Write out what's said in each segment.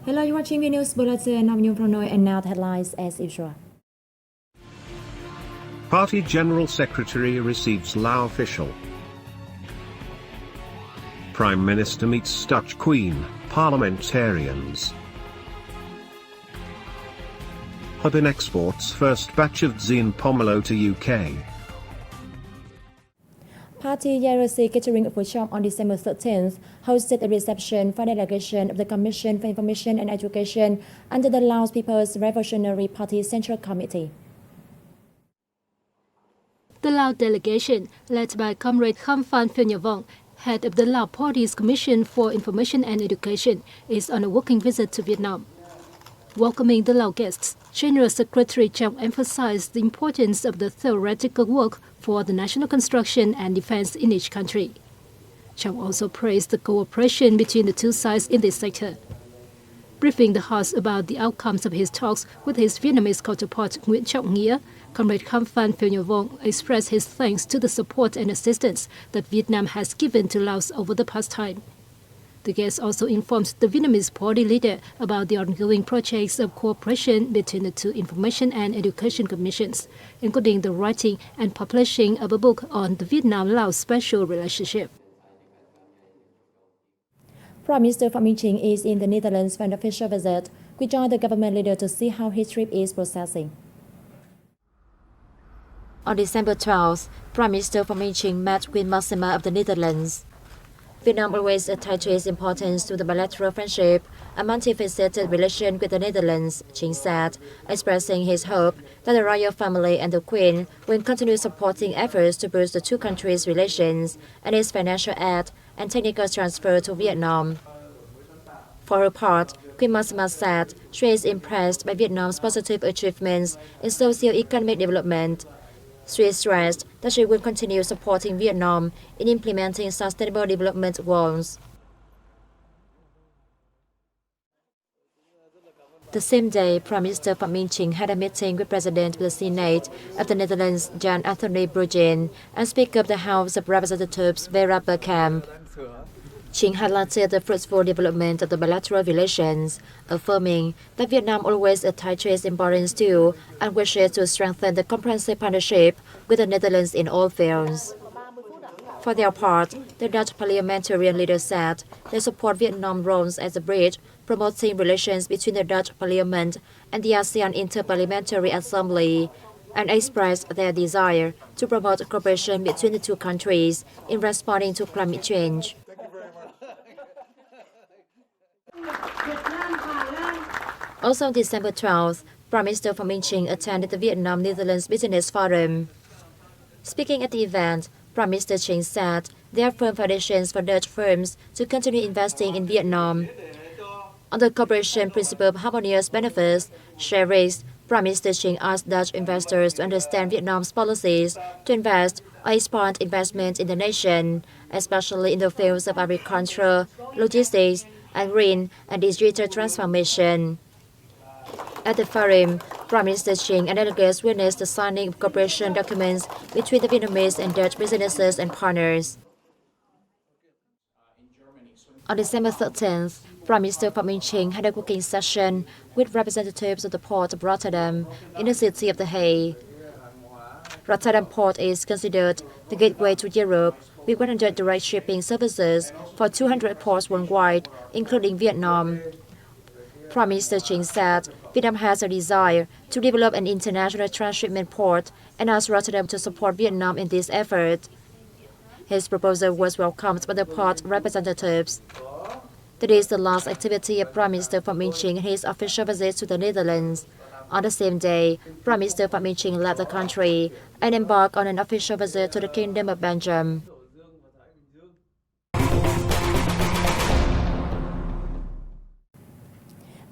Hello, you're watching Vnews Bulletin of New Hanoi, and now the headlines as usual. Party General Secretary receives Lao official. Prime Minister meets Dutch Queen, parliamentarians. Hubin exports first batch of Zine Pomelo to UK. Party JRC catering workshop on December 13th hosted a reception for a delegation of the Commission for Information and Education under the Laos People's Revolutionary Party Central Committee. The Lao delegation, led by Comrade Kham Phan Philnyavong, head of the Lao Party's Commission for Information and Education, is on a working visit to Vietnam. Welcoming the Lao guests, General Secretary Chang emphasized the importance of the theoretical work for the national construction and defense in each country. Chang also praised the cooperation between the two sides in this sector. Briefing the House about the outcomes of his talks with his Vietnamese counterpart Nguyễn Trọng Nghĩa, Comrade Kham Phan Philnyavong expressed his thanks to the support and assistance that Vietnam has given to Laos over the past time. The guest also informed the Vietnamese party leader about the ongoing projects of cooperation between the two Information and Education Commissions, including the writing and publishing of a book on the Vietnam-Laos special relationship. Prime Minister Phạm Minh Chính is in the Netherlands for an official visit. We joined the government leader to see how his trip is processing. On December 12th, Prime Minister Phạm Minh Chính met Queen Maxima of the Netherlands. Vietnam always attaches importance to the bilateral friendship and multifaceted relation with the Netherlands, Chính said, expressing his hope that the royal family and the Queen will continue supporting efforts to boost the two countries' relations and its financial aid and technical transfer to Vietnam. For her part, Queen Maxima said she is impressed by Vietnam's positive achievements in socio-economic development. She stressed that she will continue supporting Vietnam in implementing sustainable development goals. The same day, Prime Minister Phạm Minh Chính had a meeting with President of the Senate of the Netherlands, Jan Anthony Bruijn, and Speaker of the House of Representatives, Vera Bergkamp. Chính highlighted the fruitful development of the bilateral relations, affirming that Vietnam always attaches importance to and wishes to strengthen the comprehensive partnership with the Netherlands in all fields. For their part, the Dutch parliamentarian leader said they support Vietnam's role as a bridge, promoting relations between the Dutch Parliament and the ASEAN Inter-Parliamentary Assembly, and expressed their desire to promote cooperation between the two countries in responding to climate change. Also on December 12th, Prime Minister Phạm Minh Chính attended the Vietnam-Netherlands Business Forum. Speaking at the event, Prime Minister Chính said there are firm foundations for Dutch firms to continue investing in Vietnam. On the cooperation principle of harmonious benefits, share risk, Prime Minister Chính asked Dutch investors to understand Vietnam's policies to invest or expand investment in the nation, especially in the fields of agriculture, logistics, and green and digital transformation. At the forum, Prime Minister Chính and delegates witnessed the signing of cooperation documents between the Vietnamese and Dutch businesses and partners. On December 13th, Prime Minister Phạm Minh Chính had a cooking session with representatives of the port of Rotterdam in the city of The Hague. Rotterdam Port is considered the gateway to Europe, with 100 direct shipping services for 200 ports worldwide, including Vietnam. Prime Minister Chính said Vietnam has a desire to develop an international transshipment port and asked Rotterdam to support Vietnam in this effort. His proposal was welcomed by the port representatives. That is the last activity of Prime Minister Phạm Minh Chính in his official visit to the Netherlands. On the same day, Prime Minister Phạm Minh Chính left the country and embarked on an official visit to the Kingdom of Belgium.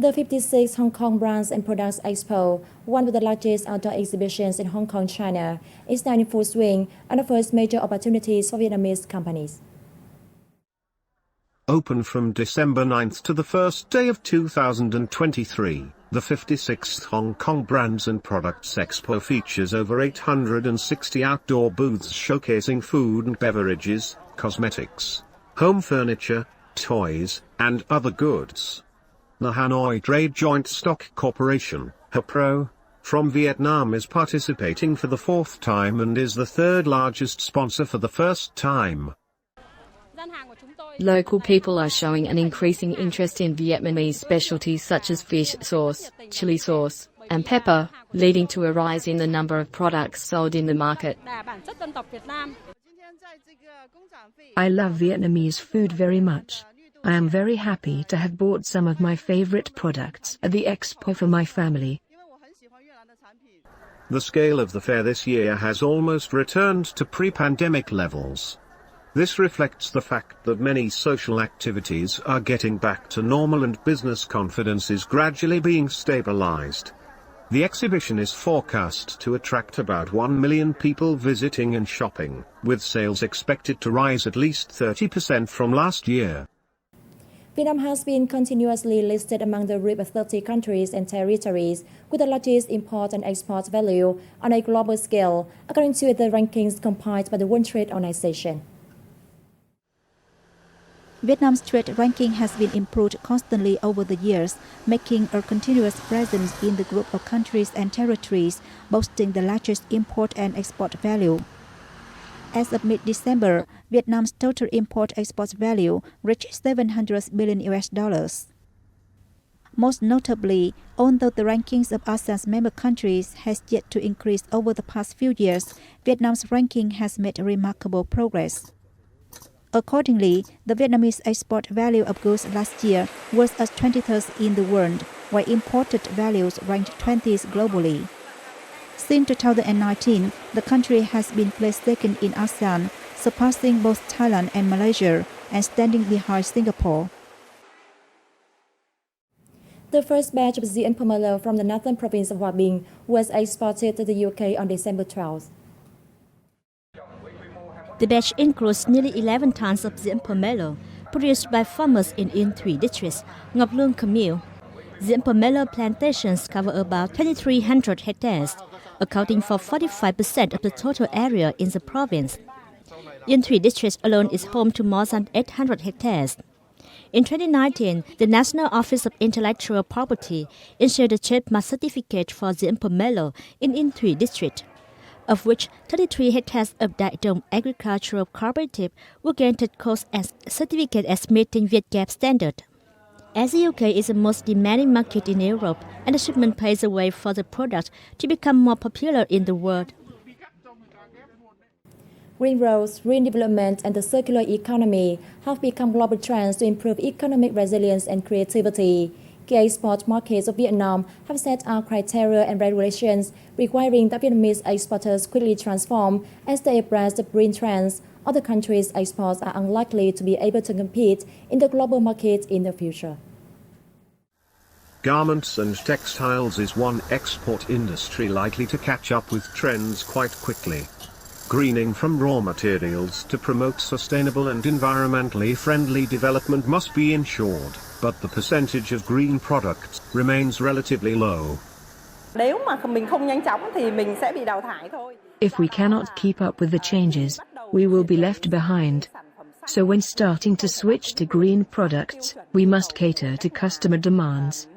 The 56th Hong Kong Brands and Products Expo, one of the largest outdoor exhibitions in Hong Kong, China, is now in full swing and offers major opportunities for Vietnamese companies. Open from December 9th to the first day of 2023, the 56th Hong Kong Brands and Products Expo features over 860 outdoor booths showcasing food and beverages, cosmetics, home furniture, toys, and other goods. The Hanoi Trade Joint Stock Corporation, HAPRO, from Vietnam is participating for the fourth time and is the third largest sponsor for the first time. Local people are showing an increasing interest in Vietnamese specialties such as fish sauce, chili sauce, and pepper, leading to a rise in the number of products sold in the market. I love Vietnamese food very much. I am very happy to have bought some of my favorite products at the expo for my family. The scale of the fair this year has almost returned to pre-pandemic levels. This reflects the fact that many social activities are getting back to normal and business confidence is gradually being stabilized. The exhibition is forecast to attract about 1 million people visiting and shopping, with sales expected to rise at least 30% from last year. Vietnam has been continuously listed among the RIP 30 countries and territories with the largest import and export value on a global scale, according to the rankings compiled by the World Trade Organization. Vietnam's trade ranking has been improved constantly over the years, making a continuous presence in the group of countries and territories, boasting the largest import and export value. As of mid-December, Vietnam's total import-export value reached $700 billion. Most notably, although the rankings of ASEAN's member countries has yet to increase over the past few years, Vietnam's ranking has made remarkable progress. Accordingly, the Vietnamese export value of goods last year was at 23rd in the world, while imported values ranked 20th globally. Since 2019, the country has been placed second in ASEAN, surpassing both Thailand and Malaysia, and standing behind Singapore. The first batch of ZN pomelo from the northern province of Hòa Bình was exported to the UK on December 12th. The batch includes nearly 11 tons of ZN pomelo, produced by farmers in Yên Thủy district, Ngọc Lương commune. ZN pomelo plantations cover about 2,300 hectares, accounting for 45% of the total area in the province. Yên Thủy district alone is home to more than 800 hectares. In 2019, the National Office of Intellectual Property issued a trademark certificate for ZN pomelo in Yên Thủy district, of which 33 hectares of Đại Đồng Agricultural Cooperative were granted coast as certificate as meeting VietGap standard. As the UK is the most demanding market in Europe, and the shipment paves the way for the product to become more popular in the world. Green roads, green development, and the circular economy have become global trends to improve economic resilience and creativity. Key export markets of Vietnam have set out criteria and regulations requiring that Vietnamese exporters quickly transform as they embrace the green trends. Other countries' exports are unlikely to be able to compete in the global market in the future. Garments and textiles is one export industry likely to catch up with trends quite quickly. Greening from raw materials to promote sustainable and environmentally friendly development must be ensured, but the percentage of green products remains relatively low. If we cannot keep up with the changes, we will be left behind. So when starting to switch to green products, we must cater to customer demands.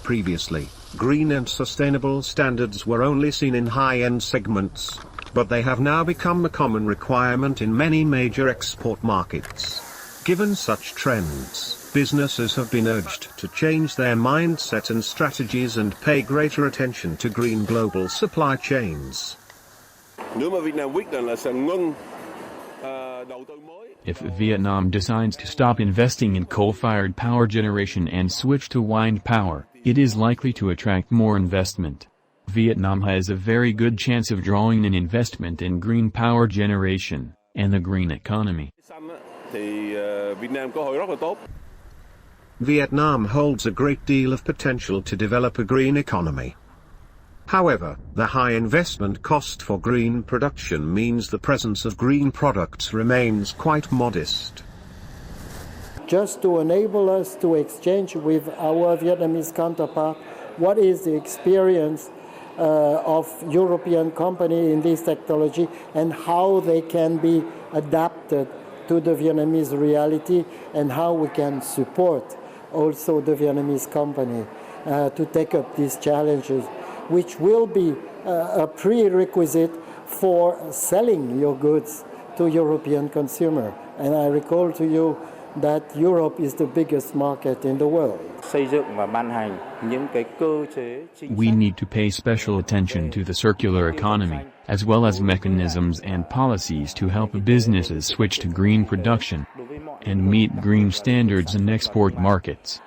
Previously, green and sustainable standards were only seen in high-end segments, but they have now become a common requirement in many major export markets. Given such trends, businesses have been urged to change their mindset and strategies and pay greater attention to green global supply chains. If Vietnam decides to stop investing in coal-fired power generation and switch to wind power, it is likely to attract more investment. Vietnam has a very good chance of drawing in investment in green power generation and the green economy. Vietnam holds a great deal of potential to develop a green economy. However, the high investment cost for green production means the presence of green products remains quite modest. Just to enable us to exchange with our Vietnamese counterpart what is the experience of European company in this technology and how they can be adapted to the Vietnamese reality and how we can support also the Vietnamese company to take up these challenges, which will be a prerequisite for selling your goods to European consumer. And I recall to you that Europe is the biggest market in the world. We need to pay special attention to the circular economy, as well as mechanisms and policies to help businesses switch to green production and meet green standards in export markets.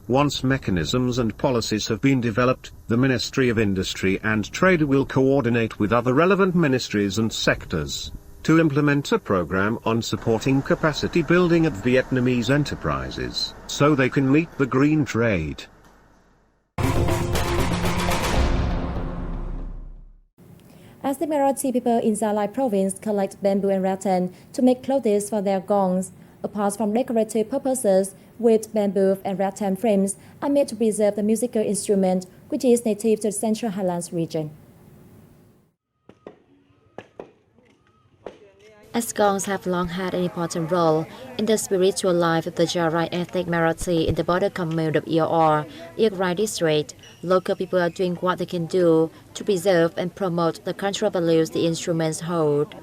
Once mechanisms and policies have been developed, the Ministry of Industry and Trade will coordinate with other relevant ministries and sectors to implement a program on supporting capacity building at Vietnamese enterprises, so they can meet the green trade. As the majority people in Gia Lai province collect bamboo and rattan to make clothes for their gongs, apart from decorative purposes, with bamboo and rattan frames are made to preserve the musical instrument, which is native to the Central Highlands region. As gongs have long had an important role in the spiritual life of the Gia Rai ethnic minority in the border commune of Eor, Ia Rai district, local people are doing what they can do to preserve and promote the cultural values the instruments hold.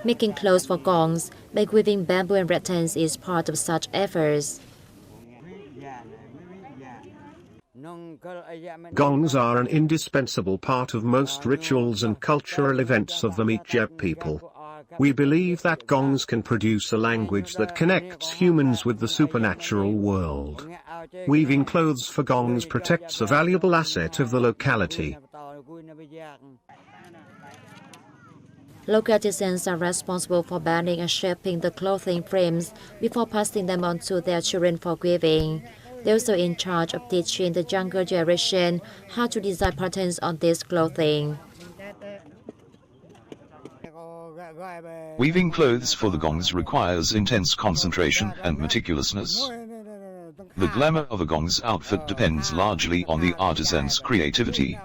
Making clothes for gongs by weaving bamboo and rattans is part of such efforts. Gongs are an indispensable part of most rituals and cultural events of the Mi'kmaq people. We believe that gongs can produce a language that connects humans with the supernatural world. Weaving clothes for gongs protects a valuable asset of the locality. Local artisans are responsible for banding and shaping the clothing frames before passing them on to their children for weaving. They're also in charge of teaching the younger generation how to design patterns on this clothing. Weaving clothes for the gongs requires intense concentration and meticulousness. The glamour of a gong's outfit depends largely on the artisan's creativity.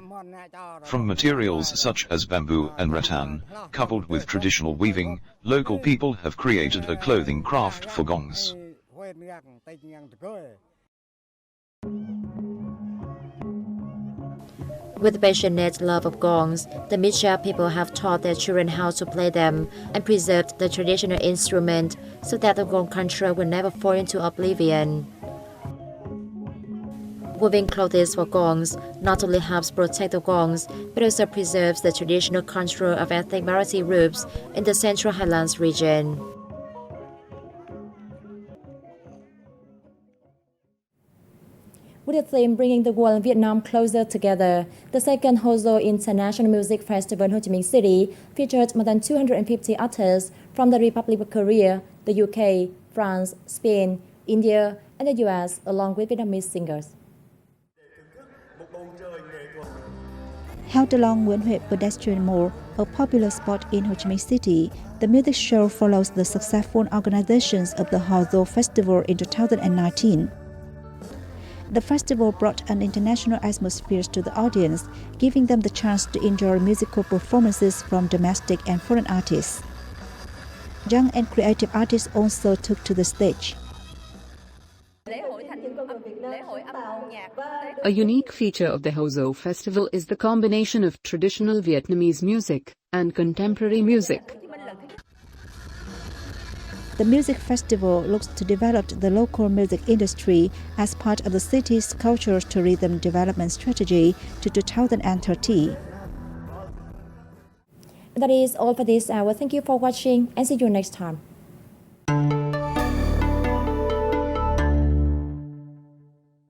From materials such as bamboo and rattan, coupled with traditional weaving, local people have created a clothing craft for gongs. With passionate love of gongs, the Mi'kmaq people have taught their children how to play them and preserved the traditional instrument so that the gong culture will never fall into oblivion. Weaving clothes for gongs not only helps protect the gongs, but also preserves the traditional culture of ethnic minority groups in the Central Highlands region. With the theme Bringing the World and Vietnam Closer Together, the second Ho Zo International Music Festival in Ho Chi Minh City featured more than 250 artists from the Republic of Korea, the UK, France, Spain, India, and the US, along with Vietnamese singers. Held along Nguyễn Huệ Pedestrian Mall, a popular spot in Ho Chi Minh City, the music show follows the successful organizations of the Ho Zo Festival in 2019. The festival brought an international atmosphere to the audience, giving them the chance to enjoy musical performances from domestic and foreign artists. Young and creative artists also took to the stage. A unique feature of the Ho Zo Festival is the combination of traditional Vietnamese music and contemporary music. The music festival looks to develop the local music industry as part of the city's cultural tourism development strategy to 2030. That is all for this hour. Thank you for watching and see you next time.